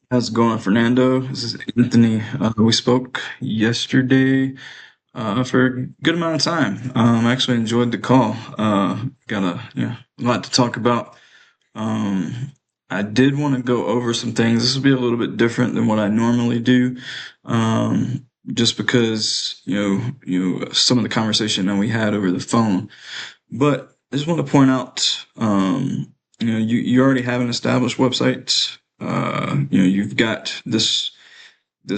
How's it going, Fernando? This is Anthony. We spoke yesterday for a good amount of time. I actually enjoyed the call. Got a lot to talk about. Um, I did want to go over some things. This will be a little bit different than what I normally do, just because some of the conversation that we had over the phone. But I just want to point out, you already have an established website. You've got this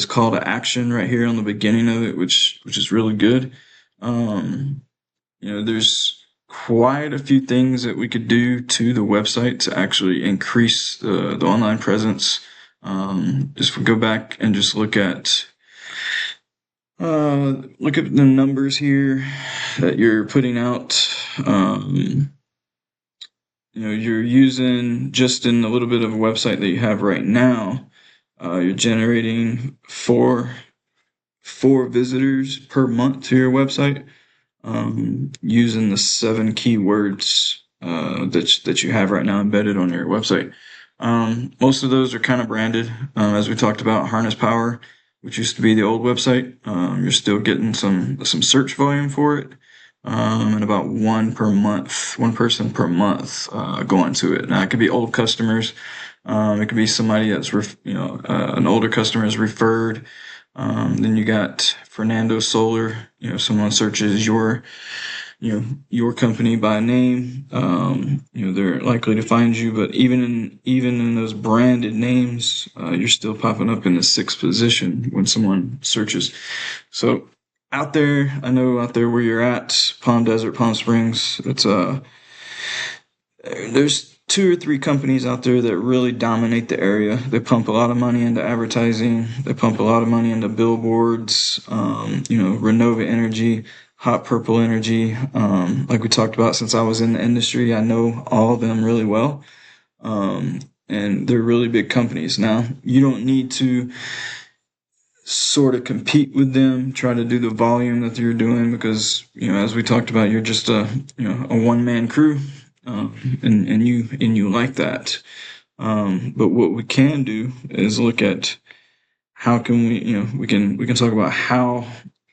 call to action right here on the beginning of it, which is really good. Um, there's quite a few things that we could do to the website to actually increase the online presence. Just go back and just look at the numbers here that you're putting out. You're using just in a little bit of a website that you have right now. You're generating four visitors per month to your website, using the 7 keywords that you have right now embedded on your website. Most of those are kind of branded, as we talked about. Harness Power, which used to be the old website, you're still getting some search volume for it, and about one person per month going to it. Now it could be old customers. It could be somebody that's an older customer is referred. Then you got Fernando Solar. Someone searches your company by name. They're likely to find you. But even in those branded names, you're still popping up in the sixth position when someone searches. So out there, I know out there where you're at, Palm Desert, Palm Springs, there's two or three companies out there that really dominate the area. They pump a lot of money into advertising. They pump a lot of money into billboards. Renova Energy, Hot Purple Energy. Like we talked about, since I was in the industry, I know all of them really well. And they're really big companies. Now, you don't need to sort of compete with them, try to do the volume that you're doing, because as we talked about, you're just a one man crew, and you like that. But what we can do is look at how can we can talk about how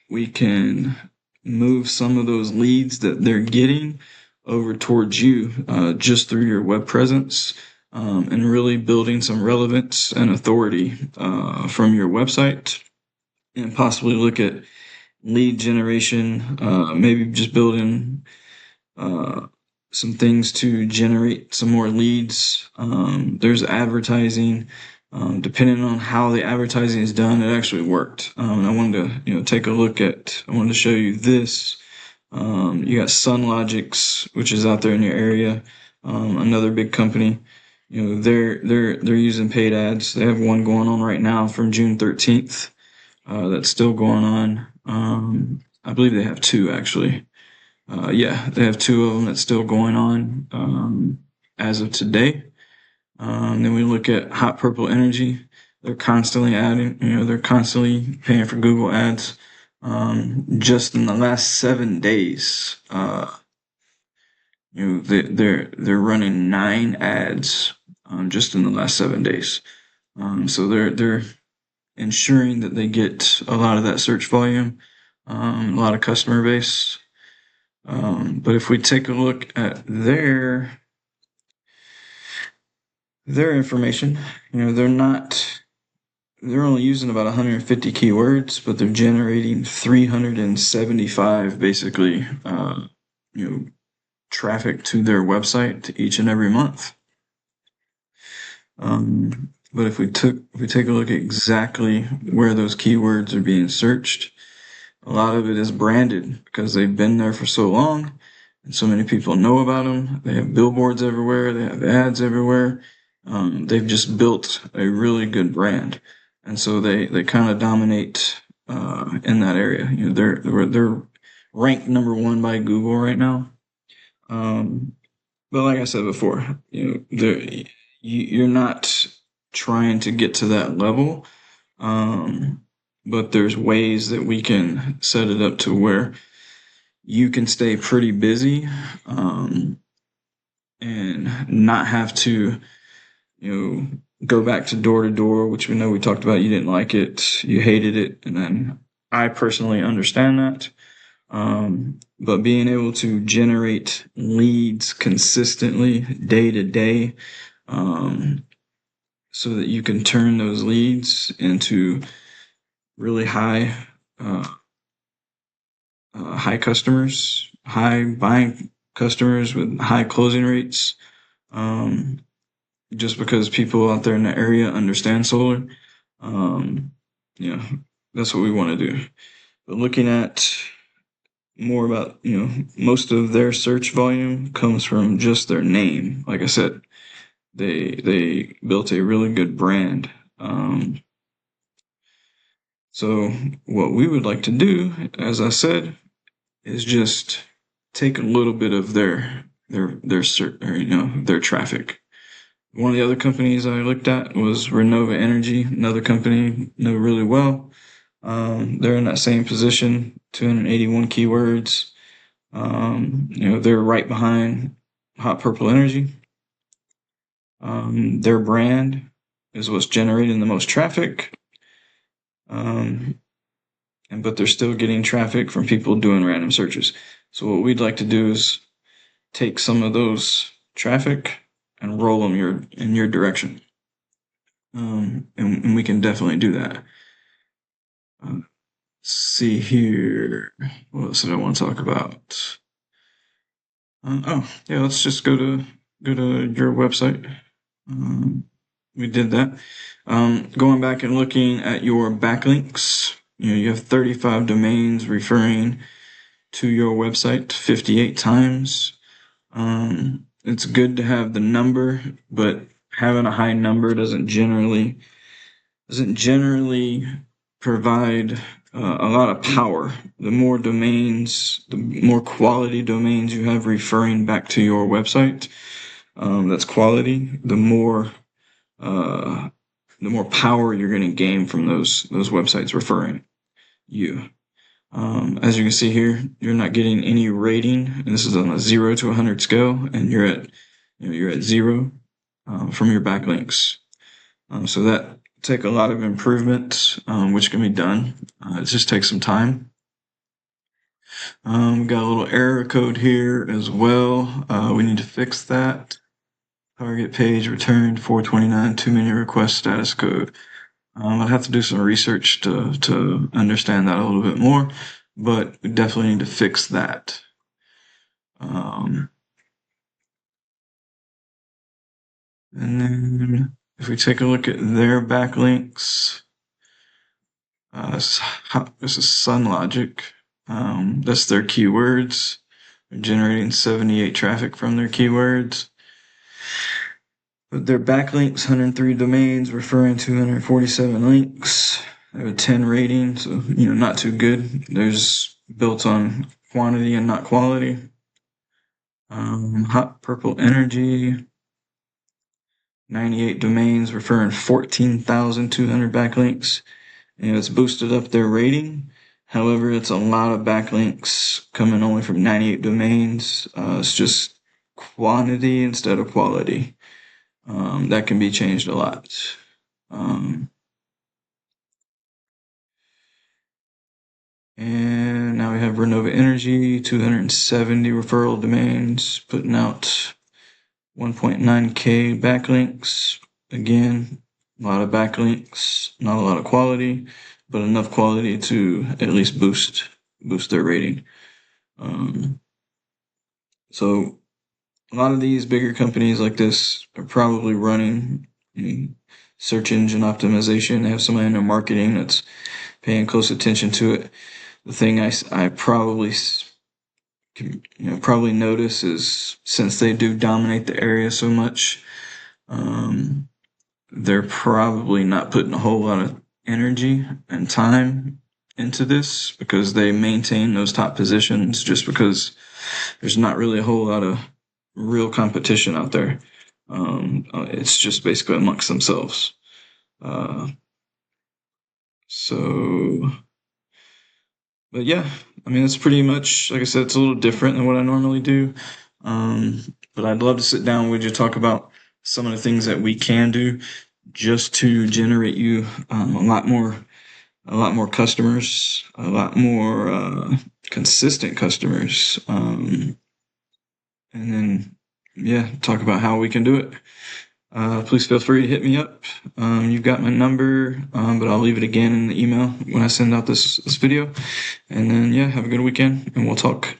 we can move some of those leads that they're getting over towards you, just through your web presence, and really building some relevance and authority from your website, and possibly look at lead generation, maybe just building some things to generate some more leads. There's advertising. Depending on how the advertising is done, it actually worked. And I wanted to, take a look at. I wanted to show you this. You got SunLogics, which is out there in your area, another big company. They're using paid ads. They have one going on right now from June 13th. That's still going on. I believe they have two actually. Yeah, they have two of them that's still going on, as of today. Then we look at Hot Purple Energy. They're constantly adding, they're constantly paying for Google ads. Just in the last 7 days, they're running 9 ads, just in the last 7 days. So they're ensuring that they get a lot of that search volume, a lot of customer base. But if we take a look at their information, they're only using about 150 keywords, but they're generating 375 basically, traffic to their website each and every month. But if we take a look at exactly where those keywords are being searched, a lot of it is branded because they've been there for so long and so many people know about them. They have billboards everywhere. They have ads everywhere. They've just built a really good brand. And so they kind of dominate, in that area. They're ranked number one by Google right now. But like I said before, you're not trying to get to that level. But there's ways that we can set it up to where you can stay pretty busy, and not have to, go back to door, which we know we talked about. You didn't like it, you hated it, and then I personally understand that. But being able to generate leads consistently day to day, um, so that you can turn those leads into really uh, high customers, high buying customers with high closing rates. Um, just because people out there in the area understand solar. Um, yeah, that's what we want to do. But looking at more about, most of their search volume comes from just their name. Like I said, they built a really good brand. So what we would like to do, as I said, is just take a little bit of their traffic. One of the other companies I looked at was Renova Energy, another company I know really well. They're in that same position, 281 keywords. They're right behind Hot Purple Energy. Their brand is what's generating the most traffic. But they're still getting traffic from people doing random searches. So what we'd like to do is take some of those traffic and roll them in your direction. And we can definitely do that. Let's see here. What else did I want to talk about? Yeah, let's just go to your website. We did that. Going back and looking at your backlinks, you have 35 domains referring to your website 58 times. It's good to have the number, but having a high number doesn't generally provide a lot of power. The more domains, the more quality domains you have referring back to your website, that's quality. The more power you're going to gain from those websites referring you. As you can see here, you're not getting any rating, and this is on a 0 to 100 scale, and you're at 0 from your backlinks. So that take a lot of improvement, which can be done. It just takes some time. We got a little error code here as well. We need to fix that. Target page returned 429, too many request status code. I'd have to do some research to understand that a little bit more, but we definitely need to fix that. And then if we take a look at their backlinks, this is Sun Logic. That's their keywords. They're generating 78 traffic from their keywords. But their backlinks, 103 domains, referring to 247 links. They have a 10 rating, so not too good. There's built on quantity and not quality. Hot Purple Energy, 98 domains, referring 14,200 backlinks. It's boosted up their rating. However, it's a lot of backlinks coming only from 98 domains. It's just quantity instead of quality. That can be changed a lot. And now we have Renova Energy, 270 referral domains, putting out 1.9K backlinks. Again, a lot of backlinks, not a lot of quality, but enough quality to at least boost their rating. So a lot of these bigger companies like this are probably running search engine optimization. They have somebody in their marketing that's paying close attention to it. The thing I probably notice is, since they do dominate the area so much, they're probably not putting a whole lot of energy and time into this, because they maintain those top positions just because there's not really a whole lot of real competition out there. It's just basically amongst themselves. But yeah, I mean, it's pretty much, like I said, it's a little different than what I normally do. But I'd love to sit down with you, talk about some of the things that we can do just to generate you a lot more customers, a lot more consistent customers, and then talk about how we can do it. Please feel free to hit me up. You've got my number, but I'll leave it again in the email when I send out this video. And then have a good weekend, and we'll talk